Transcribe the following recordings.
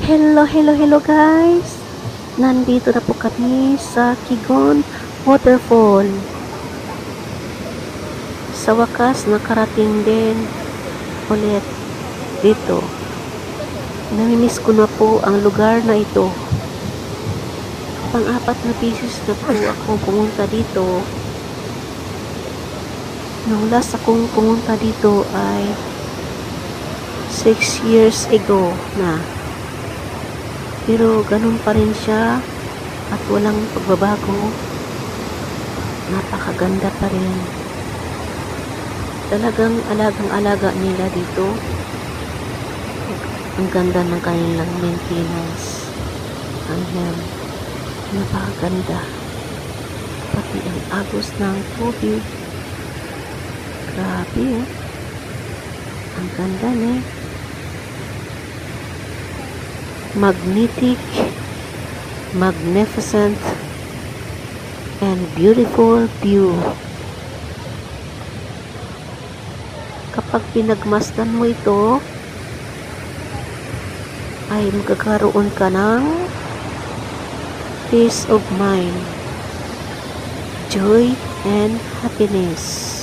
Hello guys! Nandito na po kami sa Kigon Waterfall. Sa wakas, nakarating din ulit dito. Namimiss ko na po ang lugar na ito. Pang-apat na beses na po ako pumunta dito. Nung last akong pumunta dito ay 6 years ago na. Pero ganun pa rin siya at walang pagbabago. Napakaganda pa rin. Talagang alagang-alaga nila dito. Ang ganda ng kanilang maintenance. Ayan. Napakaganda. Pati ang agos ng tubig. Grabe eh. Ang ganda eh. Magnificent, and beautiful view. Kapag pinagmasdan mo ito, ay magkakaroon ka ng peace of mind, joy, and happiness.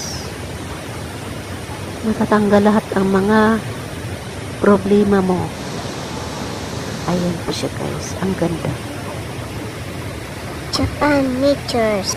Matatanggal lahat ang mga problema mo. Ayan po siya guys, ang ganda. Japan Natures.